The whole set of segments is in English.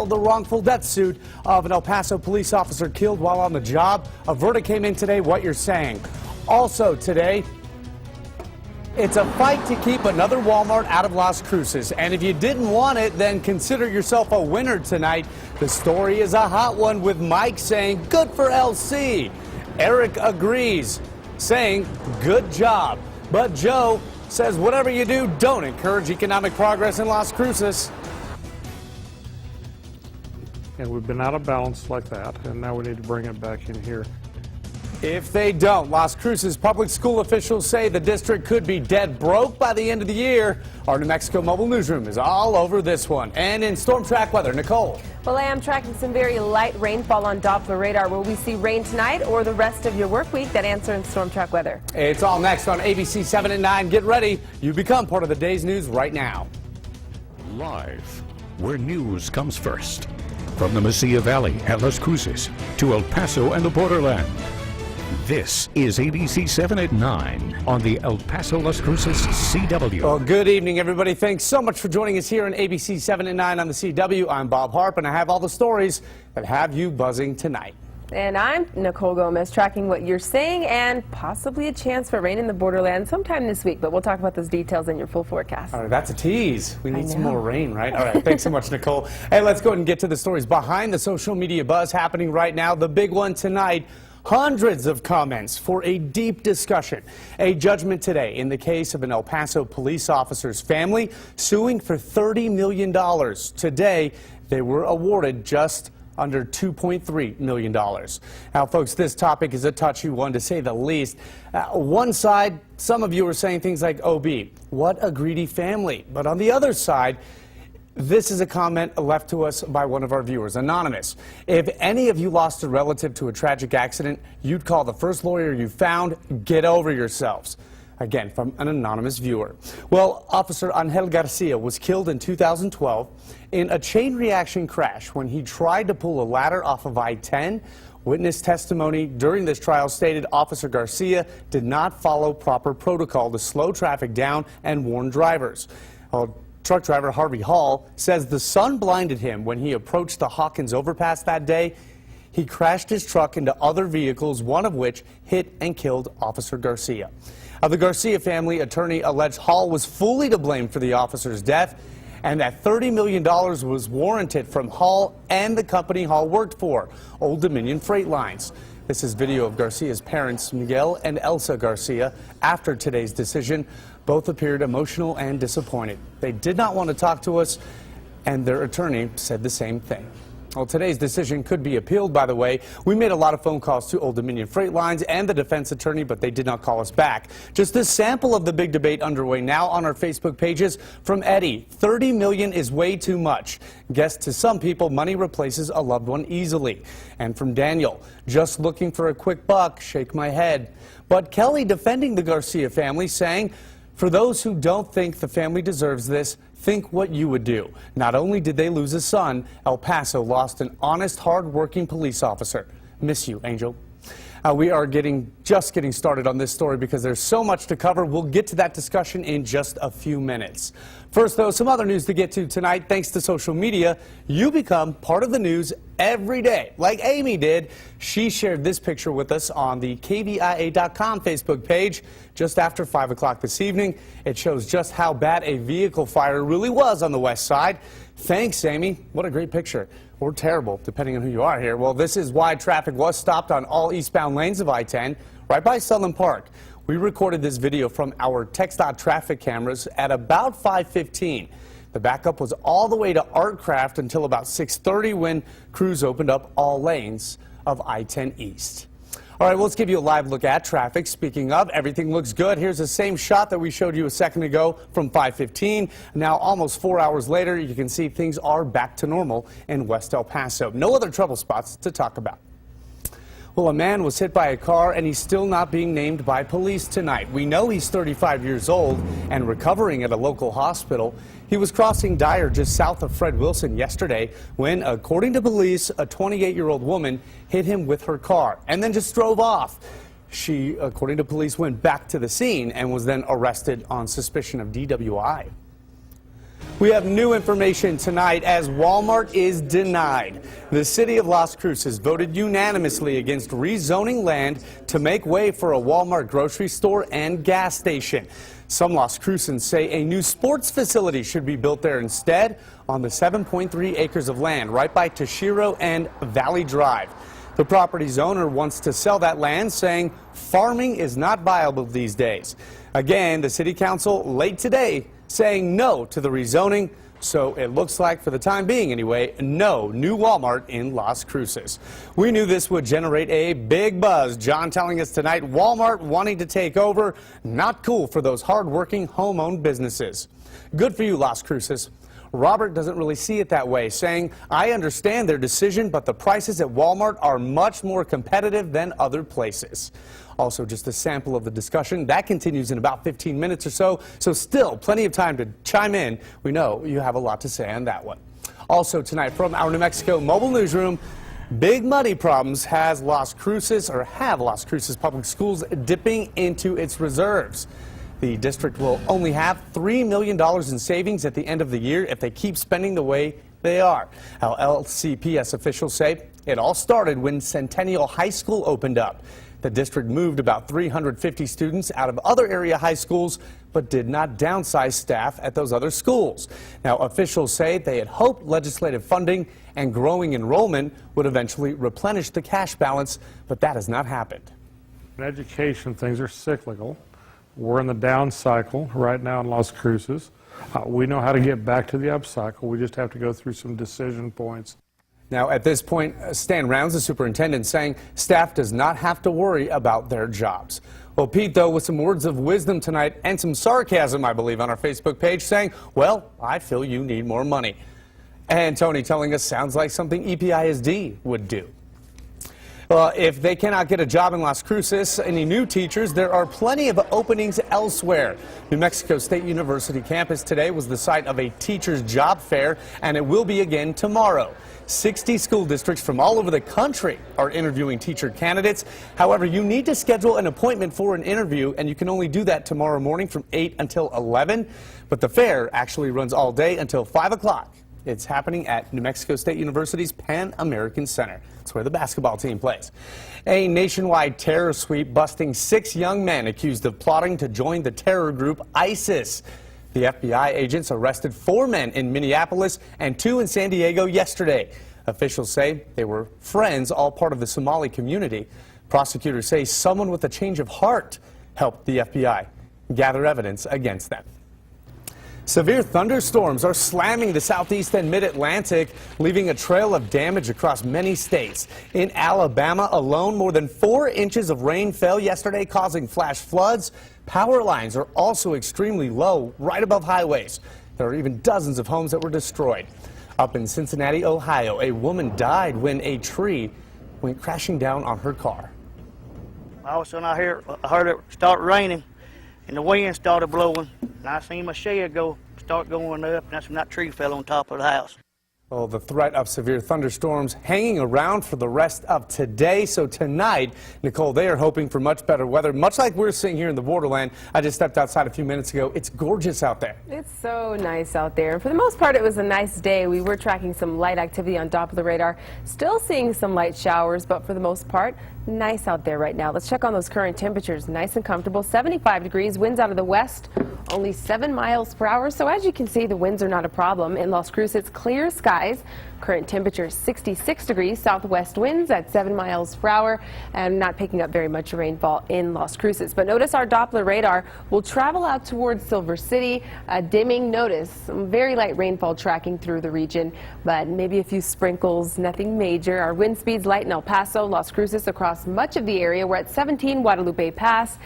The wrongful death suit of an El Paso police officer killed while on the job. A verdict came in today. What you're saying. Also today, it's a fight to keep another Walmart out of Las Cruces. And if you didn't want it, then consider yourself a winner tonight. The story is a hot one with Mike saying, good for LC. Eric agrees, saying, good job. But Joe says, whatever you do, don't encourage economic progress in Las Cruces. And we've been out of balance like that, and now we need to bring it back in here. If they don't, Las Cruces public school officials say the district could be dead broke by the end of the year. Our New Mexico Mobile Newsroom is all over this one. And in storm track weather, Nicole. Well, I am tracking some very light rainfall on Doppler radar. Will we see rain tonight or the rest of your work week? That answer in storm track weather. It's all next on ABC 7 at 9. Get ready. You become part of the day's news right now. Live, where news comes first. From the Mesilla Valley and Las Cruces to El Paso and the borderland. This is ABC-7 at 9 on the El Paso Las Cruces CW. Well, good evening, everybody. Thanks so much for joining us here on ABC-7 at 9 on the CW. I'm Bob Harp, and I have all the stories that have you buzzing tonight. And I'm Nichole Gomez, tracking what you're saying and possibly a chance for rain in the borderland sometime this week. But we'll talk about those details in your full forecast. All right, that's a tease. We need some more rain, right? All right, thanks so much, Nicole. Hey, let's go ahead and get to the stories behind the social media buzz happening right now. The big one tonight, hundreds of comments for a deep discussion. A judgment today in the case of an El Paso police officer's family suing for $30 million. Today, they were awarded just under $2.3 million. Now, folks, this topic is a touchy one, to say the least. One side, some of you are saying things like, OB, what a greedy family. But on the other side, this is a comment left to us by one of our viewers, Anonymous. If any of you lost a relative to a tragic accident, you'd call the first lawyer you found. Get over yourselves. Again, from an anonymous viewer. Well, Officer Angel Garcia was killed in 2012 in a chain reaction crash when he tried to pull a ladder off of I-10. Witness testimony during this trial stated Officer Garcia did not follow proper protocol to slow traffic down and warn drivers. Truck driver Harvey Hall says the sun blinded him when he approached the Hawkins overpass that day. He crashed his truck into other vehicles, one of which hit and killed Officer Garcia. The Garcia family attorney alleged Hall was fully to blame for the officer's death and that $30 million was warranted from Hall and the company Hall worked for, Old Dominion Freight Lines. This is video of Garcia's parents, Miguel and Elsa Garcia, after today's decision. Both appeared emotional and disappointed. They did not want to talk to us, and their attorney said the same thing. Well, today's decision could be appealed, by the way. We made a lot of phone calls to Old Dominion Freight Lines and the defense attorney, but they did not call us back. Just a sample of the big debate underway now on our Facebook pages. From Eddie, $30 million is way too much. Guess to some people, money replaces a loved one easily. And from Daniel, just looking for a quick buck, shake my head. But Kelly defending the Garcia family, saying, for those who don't think the family deserves this, think what you would do. Not only did they lose a son, El Paso lost an honest, hard-working police officer. Miss you, Angel. We are just getting started on this story because there's so much to cover. We'll get to that discussion in just a few minutes. First, though, some other news to get to tonight. Thanks to social media, you become part of the news every day, like Amy did. She shared this picture with us on the KVIA.com Facebook page just after 5 o'clock this evening. It shows just how bad a vehicle fire really was on the west side. Thanks, Amy. What a great picture. Or terrible, depending on who you are here. Well, this is why traffic was stopped on all eastbound lanes of I-10, right by Sunland Park. We recorded this video from our TxDOT traffic cameras at about 5:15. The backup was all the way to Artcraft until about 6:30 when crews opened up all lanes of I-10 East. All right, well, let's give you a live look at traffic. Speaking of, everything looks good. Here's the same shot that we showed you a second ago from 5:15. Now, almost 4 hours later, you can see things are back to normal in West El Paso. No other trouble spots to talk about. Well, a man was hit by a car, and he's still not being named by police tonight. We know he's 35 years old and recovering at a local hospital. He was crossing Dyer just south of Fred Wilson yesterday when, according to police, a 28-year-old woman hit him with her car and then just drove off. She, according to police, went back to the scene and was then arrested on suspicion of DWI. We have new information tonight as Walmart is denied. The city of Las Cruces voted unanimously against rezoning land to make way for a Walmart grocery store and gas station. Some Las Crucens say a new sports facility should be built there instead on the 7.3 acres of land right by Toshiro and Valley Drive. The property's owner wants to sell that land, saying farming is not viable these days. Again, the city council late today saying no to the rezoning. So it looks like, for the time being anyway, no new Walmart in Las Cruces. We knew this would generate a big buzz. John telling us tonight, Walmart wanting to take over. Not cool for those hardworking home-owned businesses. Good for you, Las Cruces. Robert doesn't really see it that way, saying, I understand their decision, but the prices at Walmart are much more competitive than other places. Also, just a sample of the discussion. That continues in about 15 minutes or so, so still plenty of time to chime in. We know you have a lot to say on that one. Also tonight from our New Mexico mobile newsroom, big money problems have Las Cruces Public Schools dipping into its reserves. The district will only have $3 million in savings at the end of the year if they keep spending the way they are. Now, LCPS officials say it all started when Centennial High School opened up. The district moved about 350 students out of other area high schools, but did not downsize staff at those other schools. Now, officials say they had hoped legislative funding and growing enrollment would eventually replenish the cash balance, but that has not happened. In education, things are cyclical. We're in the down cycle right now in Las Cruces. We know how to get back to the up cycle. We just have to go through some decision points. Now, at this point, Stan Rounds, the superintendent, saying staff does not have to worry about their jobs. Well, Pete, though, with some words of wisdom tonight and some sarcasm, I believe, on our Facebook page, saying, well, I feel you need more money. And Tony telling us sounds like something EPISD would do. If they cannot get a job in Las Cruces, any new teachers, there are plenty of openings elsewhere. New Mexico State University campus today was the site of a teacher's job fair, and it will be again tomorrow. 60 school districts from all over the country are interviewing teacher candidates. However, you need to schedule an appointment for an interview, and you can only do that tomorrow morning from 8 until 11. But the fair actually runs all day until 5 o'clock. It's happening at New Mexico State University's Pan American Center. That's where the basketball team plays. A nationwide terror sweep busting 6 young men accused of plotting to join the terror group ISIS. The FBI agents arrested 4 men in Minneapolis and 2 in San Diego yesterday. Officials say they were friends, all part of the Somali community. Prosecutors say someone with a change of heart helped the FBI gather evidence against them. Severe thunderstorms are slamming the southeast and mid-Atlantic, leaving a trail of damage across many states. In Alabama alone, more than 4 inches of rain fell yesterday, causing flash floods. Power lines are also extremely low, right above highways. There are even dozens of homes that were destroyed. Up in Cincinnati, Ohio, a woman died when a tree went crashing down on her car. All of a sudden I heard it start raining, and the wind started blowing, and I seen my shed start going up, and that's when that tree fell on top of the house. Well, the threat of severe thunderstorms hanging around for the rest of today. So tonight, Nichole, they are hoping for much better weather, much like we're seeing here in the borderland. I just stepped outside a few minutes ago. It's gorgeous out there. It's so nice out there. For the most part, it was a nice day. We were tracking some light activity on Doppler radar. Still seeing some light showers, but for the most part, nice out there right now. Let's check on those current temperatures. Nice and comfortable. 75 degrees. Winds out of the west, only 7 miles per hour. So as you can see, the winds are not a problem. In Las Cruces, it's clear skies. Current temperature 66 degrees, southwest winds at 7 miles per hour, and not picking up very much rainfall in Las Cruces. But notice our Doppler radar will travel out towards Silver City, dimming. Notice some very light rainfall tracking through the region, but maybe a few sprinkles, nothing major. Our wind speeds light in El Paso, Las Cruces across much of the area. We're at 17 Guadalupe Pass.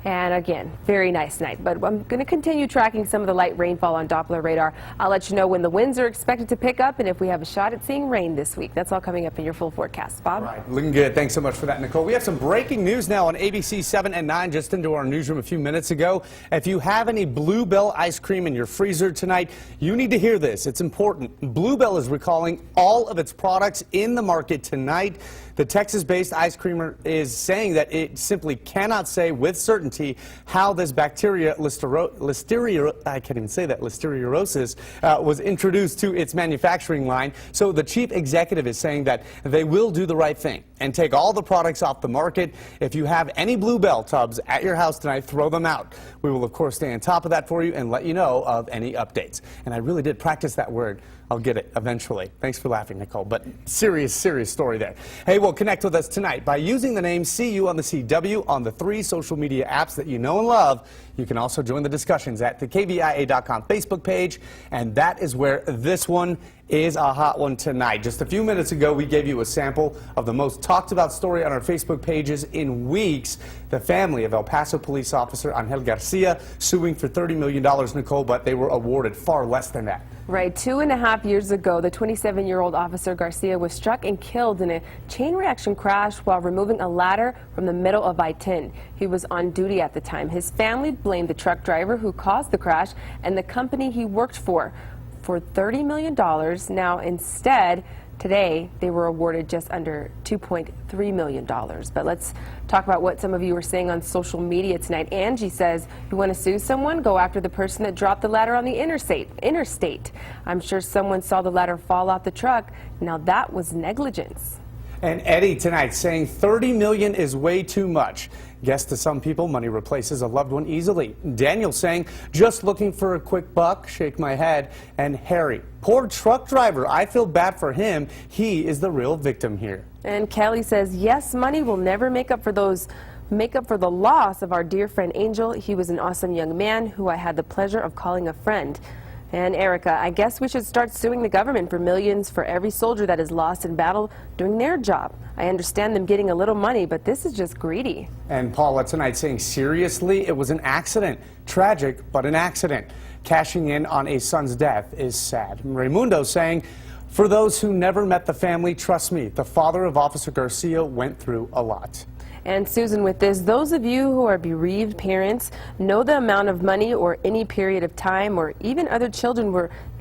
And again, very nice night. But I'm going to continue tracking some of the light rainfall on Doppler radar. I'll let you know when the winds are expected to pick up and if we have a shot at seeing rain this week. That's all coming up in your full forecast. Bob? Right. Looking good. Thanks so much for that, Nichole. We have some breaking news now on ABC-7 and 9 just into our newsroom a few minutes ago. If you have any Bluebell ice cream in your freezer tonight, you need to hear this. It's important. Bluebell is recalling all of its products in the market tonight. The Texas-based ice creamer is saying that it simply cannot say with certainty uncertainty how this bacteria, listeriosis, was introduced to its manufacturing line. So the chief executive is saying that they will do the right thing and take all the products off the market. If you have any Bluebell tubs at your house tonight, throw them out. We will, of course, stay on top of that for you and let you know of any updates. And I really did practice that word. I'll get it eventually. Thanks for laughing, Nichole, but serious story there. Hey, well, connect with us tonight by using the name CU on the CW on the 3 social media apps that you know and love. You can also join the discussions at the KVIA.com Facebook page, and that is where this one is a hot one tonight. Just a few minutes ago, we gave you a sample of the most talked about story on our Facebook pages in weeks. The family of El Paso police officer Angel Garcia suing for $30 million, Nichole, but they were awarded far less than that. Right. 2.5 years ago, the 27-year-old officer Garcia was struck and killed in a chain reaction crash while removing a ladder from the middle of I-10. He was on duty at the time. His family blamed the truck driver who caused the crash and the company he worked for $30 million. Now, instead, today, they were awarded just under $2.3 million. But let's talk about what some of you were saying on social media tonight. Angie says, you want to sue someone? Go after the person that dropped the ladder on the interstate. I'm sure someone saw the ladder fall off the truck. Now, that was negligence. And Eddie tonight saying $30 million is way too much. Guess to some people, money replaces a loved one easily. Daniel saying, just looking for a quick buck, shake my head. And Harry, poor truck driver, I feel bad for him. He is the real victim here. And Kelly says, yes, money will never make up for the loss of our dear friend Angel. He was an awesome young man who I had the pleasure of calling a friend. And Erica, I guess we should start suing the government for millions for every soldier that is lost in battle doing their job. I understand them getting a little money, but this is just greedy. And Paula tonight saying, seriously, it was an accident. Tragic, but an accident. Cashing in on a son's death is sad. Raimundo saying, for those who never met the family, trust me, the father of Officer Garcia went through a lot. And Susan, with this, those of you who are bereaved parents know the amount of money or any period of time or even other children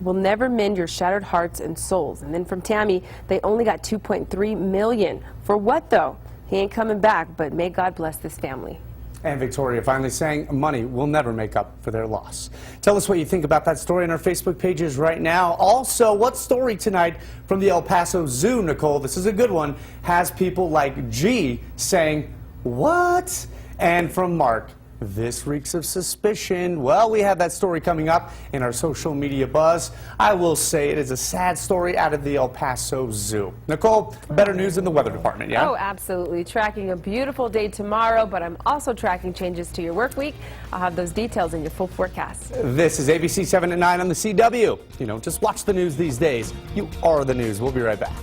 will never mend your shattered hearts and souls. And then from Tammy, they only got $2.3 million. For what, though? He ain't coming back, but may God bless this family. And Victoria finally saying money will never make up for their loss. Tell us what you think about that story on our Facebook pages right now. Also, what story tonight from the El Paso Zoo, Nichole, this is a good one, has people like G saying, what? And from Mark, this reeks of suspicion. Well, we have that story coming up in our social media buzz. I will say it is a sad story out of the El Paso Zoo. Nichole, better news in the weather department, yeah? Oh, absolutely. Tracking a beautiful day tomorrow, but I'm also tracking changes to your work week. I'll have those details in your full forecast. This is ABC 7 at 9 on the CW. You know, just watch the news these days. You are the news. We'll be right back.